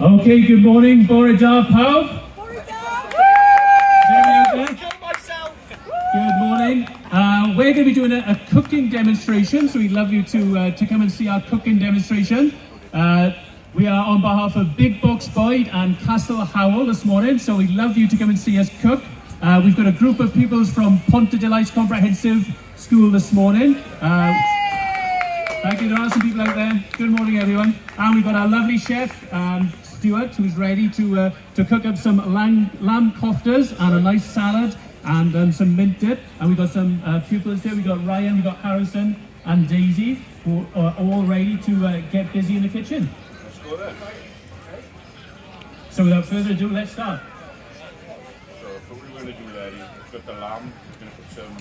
Okay, good morning, Bore da pawb. Good morning. We're going to be doing a cooking demonstration, so we'd love you to come and see our cooking demonstration. We are on behalf of Big Bocs Bwyd and Castle Howell this morning, so we'd love you to come and see us cook. We've got a group of pupils from Pontarddulais Comprehensive School this morning. Thank you, there are some people out there. Good morning, everyone. And we've got our lovely chef, Stuart, who's ready to cook up some lamb koftas and a nice salad and some mint dip. And we've got some pupils here. We've got Ryan, we've got Harrison and Daisy, who are all ready to get busy in the kitchen. Let's go there. So without further ado, let's start. So what we're going to do there is we've got the lamb. We're going to put some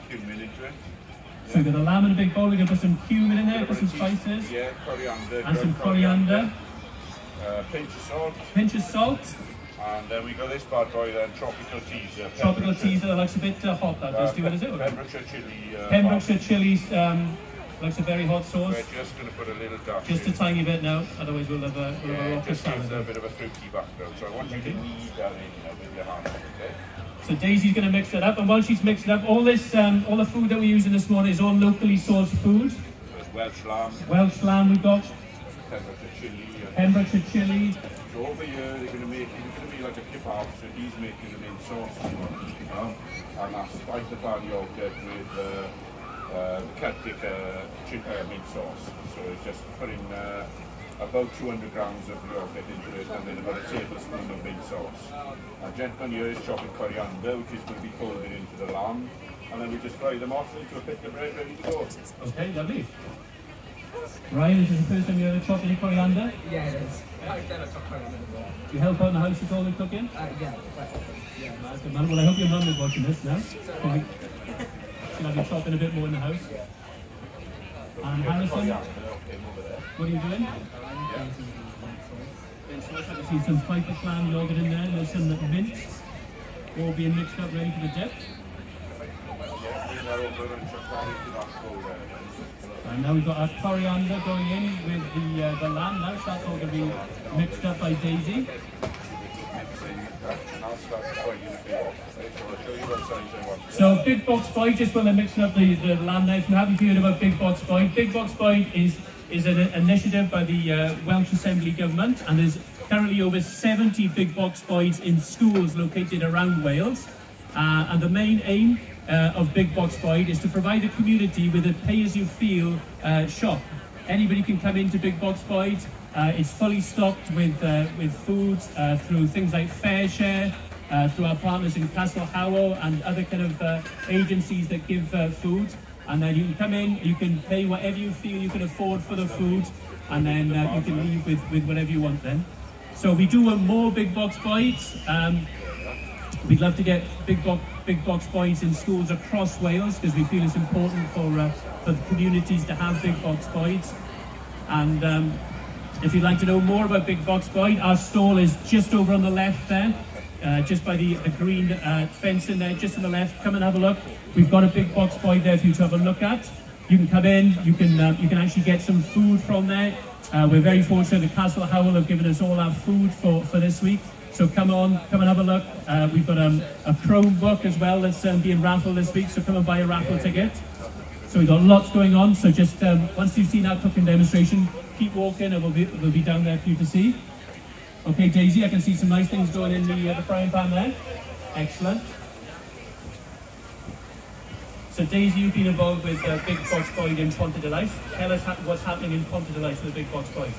cumin into it. So we've got the lamb in a big bowl. We're going to put some cumin in there, put some spices. Yeah, coriander. And some coriander. Pinch of salt. Pinch of salt. And then we got this bad boy then, tropical teaser. Tropical teaser, that looks a bit hot, that does. What is it? Pembrokeshire chili. Pembrokeshire chilies, looks a very hot sauce. We're just going to put a little dash. Just a tiny bit now, otherwise we'll have a rocket salad. Just a bit of a fruity background. So I want you to knead that in with your hand, okay? So Daisy's going to mix it up, and while she's mixing it up, all the food that we're using this morning is all locally sourced food. So it's Welsh lamb. Welsh lamb we've got. Pembrokeshire chili. Pembrokeshire chili. So over here they're going to be like a kebab, so he's making them in sauce, and that's spice the pan yogurt with Celtic mint sauce. So it's just putting about 200 grams of yogurt into it, and then about a tablespoon of mint sauce. Our gentleman here is chopping coriander, which is going to be folded into the lamb, and then we just fry them off into a bit of bread ready to go. Okay, lovely. Ryan, is this the first time you ever chopped any coriander? Yeah, it is. I've never chopped coriander before. Do you help out in the house at all with cooking? Yeah. That's good, man. Well, I hope your mum is watching this now. She'll have you chopping a bit more in the house. And Harrison, what are you doing? I can see some Piper clam yogurt in there. There's some mint, all being mixed up, ready for the dip. And now we've got our coriander going in with the lamb now, so that's all going to be mixed up by Daisy. So Big Bocs Bwyd, just while they're mixing up the lamb now, if you haven't heard about Big Bocs Bwyd, Big Bocs Bwyd is an initiative by the Welsh Assembly Government, and there's currently over 70 Big Bocs Bwyds in schools located around Wales. And the main aim of Big Bocs Bwyd is to provide a community with a pay-as-you-feel shop. Anybody can come into Big Bocs Bwyd. It's fully stocked with food through things like Fair Share, through our partners in Castle Howell and other kind of agencies that give food. And then you can come in, you can pay whatever you feel you can afford for the food, and then you can leave with whatever you want then. So we do want more Big Bocs Bwyds. We'd love to get Big Bocs Bwyds in schools across Wales, because we feel it's important for the communities to have Big Bocs Bwyds. And if you'd like to know more about Big Bocs Bwyd, our stall is just over on the left there, just by the green fence in there, just on the left. Come and have a look. We've got a Big Bocs Bwyd there for you to have a look at. You can come in, you can actually get some food from there. We're very fortunate that Castle Howell have given us all our food for this week. So come and have a look. We've got a Chromebook as well that's being raffled this week, so come and buy a raffle ticket. So we've got lots going on, so just once you've seen our cooking demonstration, keep walking and we'll be down there for you to see. Okay, Daisy, I can see some nice things going in the frying pan there. Excellent. So Daisy, you've been involved with Big Bocs Bwyd in Pontarddulais. Tell us what's happening in Pontarddulais with the Big Bocs Bwyd.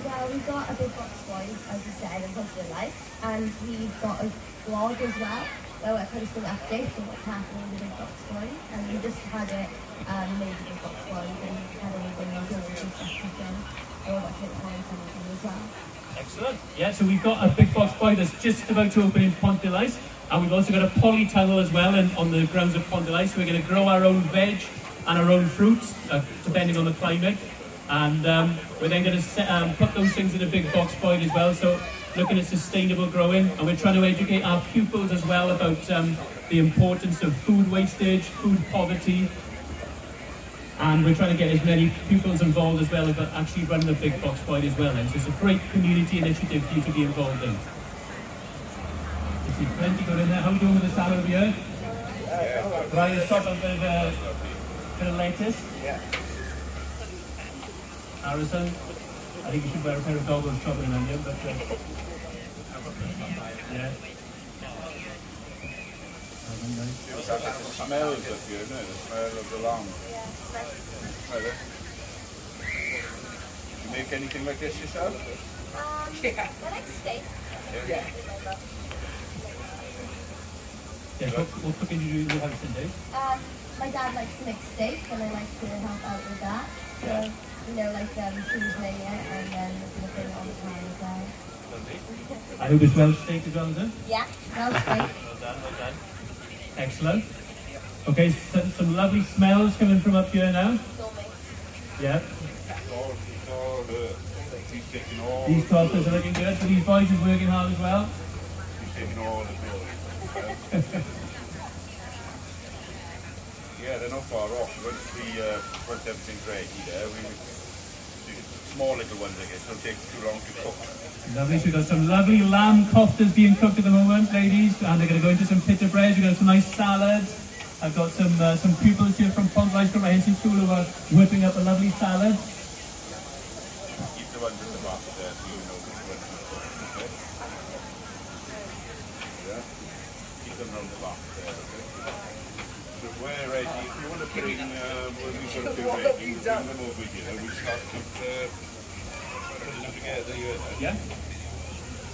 Well, we've got a Big Bocs Bwyd, as you said, in Pontarddulais, and we've got a blog as well, where we're posting updates on what's happening with the Big Bocs Bwyd, and we just had it made the Big Bocs Bwyd, and had anything on good and stuff we've done, all that kind of time as well. Excellent. Yeah, so we've got a Big Bocs Bwyd that's just about to open in Pontarddulais, and we've also got a polytunnel as well on the grounds of Pontarddulais. So we're going to grow our own veg and our own fruits, depending on the climate. And we're then going to put those things in a Big Bocs Bwyd as well. So looking at sustainable growing, and we're trying to educate our pupils as well about the importance of food wastage, food poverty. And we're trying to get as many pupils involved as well, but actually running the Big Bocs Bwyd as well. And so it's a great community initiative for you to be involved in. You see plenty good in there. How are you doing with the salad over here? Right, let's top a bit of lettuce. Yeah. Harrison, I think you should wear a pair of goggles chopping an onion, but yeah. The smell is good, isn't it? The smell of the lamb. Smell it. You make anything like this yourself? I like steak. Yeah. Yeah, what cooking do you do with Harrison, Dave? My dad likes to make steak, and I like to help out with that. So, you know, like seasoning it and then looking all the time as well. I hope it's Welsh steak as well, is it? Yeah, Welsh steak. Well done, well done. Excellent. Okay, so some lovely smells coming from up here now. Yeah. These toasters are looking good, so these boys are working hard as well. He's taking all the bills. Yeah, they're not far off. Once everything's ready there, we small little ones, I guess. It'll take too long to cook. Lovely. So we've got some lovely lamb koftas being cooked at the moment, ladies, and they're going to go into some pita bread. We've got some nice salads. I've got some pupils here from Welsh Show who are whipping up a lovely salad. Keep the ones at the back there so you know which ones to cook. Okay? Yeah. Keep them around the back there, okay? So we're ready. If you want to bring, when we sort of do ready, bring them over here. We start to put them together here. Yeah.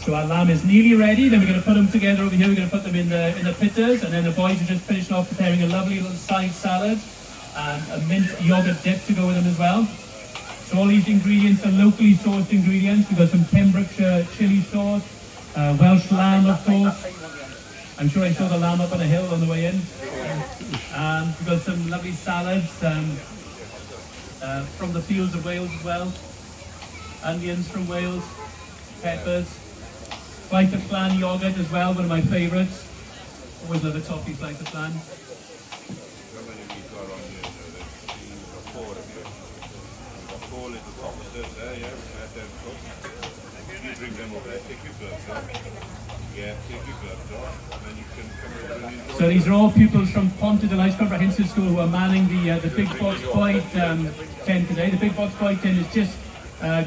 So our lamb is nearly ready. Then we're going to put them together over here. We're going to put them in the pittas, and then the boys are just finishing off preparing a lovely little side salad and a mint yogurt dip to go with them as well. So all these ingredients are locally sourced ingredients. We've got some Pembrokeshire chili sauce, Welsh lamb, of course. I'm sure I saw the lamb up on a hill on the way in. We've got some lovely salads from the fields of Wales as well. Onions from Wales, peppers, flight of flan yogurt as well, one of my favourites. Always love a toffee flight of flan. How many we've got on here? We've got 4 of you. We've got 4 little toppers there, yeah. Let them cook. You bring them over there, take your gloves off. Yeah, take your gloves off, and then you can come over and enjoy. So these are all pupils from Ponte de Lice Comprehensive School who are manning the Big Bocs Bwyd tent today. The Big Bocs Bwyd tent is just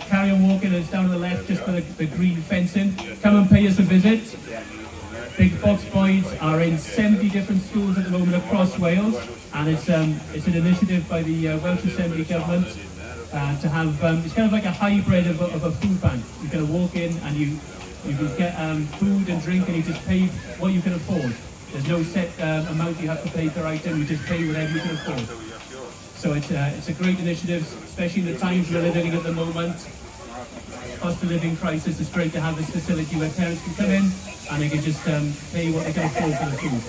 carry on walking, it's down to the left, just for the green fencing. Come and pay us a visit. Big Bocs Bwyd are in 70 different schools at the moment across Wales, and it's an initiative by the Welsh Assembly Government to have, it's kind of like a hybrid of a food bank. You kind of walk in and you can get food and drink, and you just pay what you can afford. There's no set amount you have to pay per item, you just pay whatever you can afford. So it's a great initiative, especially in the times we're living in at the moment. Cost of living crisis, it's great to have this facility where parents can come in and they can just pay what they can afford for the food.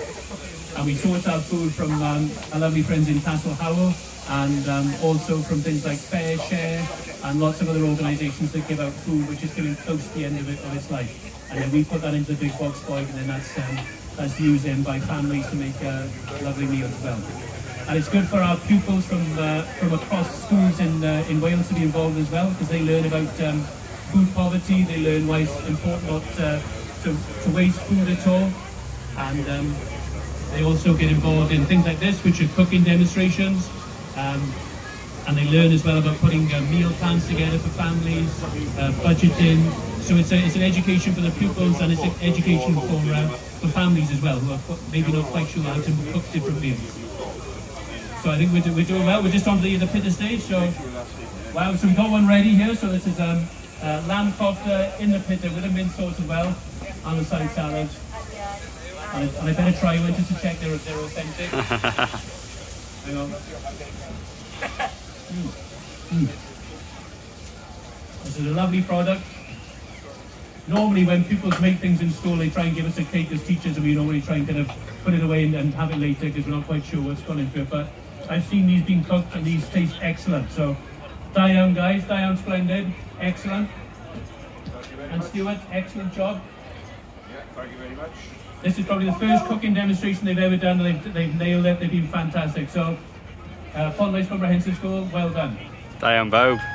And we source our food from our lovely friends in Castle Howell, and also from things like Fair Share and lots of other organisations that give out food which is getting close to the end of its life. And then we put that into the Big Bocs Bwyd, and then that's used then by families to make lovely meals as well. And it's good for our pupils from across schools in Wales to be involved as well, because they learn about food poverty, they learn why it's important not to waste food at all, and they also get involved in things like this, which are cooking demonstrations, and they learn as well about putting meal plans together for families, budgeting. So it's an education for the pupils, and it's an education for families as well, who are maybe not quite sure how to cook different meals. So I think we're doing well. We're just on the pitta stage. So wow, so we've got one ready here. So this is lamb kofta in the pitta with a mint sauce as well, and a side salad. And I better try one just to check they're authentic. Hang on. This is a lovely product. Normally when pupils make things in school, they try and give us a cake as teachers, and we normally try and kind of put it away and have it later because we're not quite sure what's gone into it. But I've seen these being cooked and these taste excellent. So, die down guys, die down splendid, excellent. And Stuart, excellent job. Yeah, thank you very much. This is probably the first cooking demonstration they've ever done, and they've nailed it, they've been fantastic. So, Fond Comprehensive School, well done. Da iawn bawb.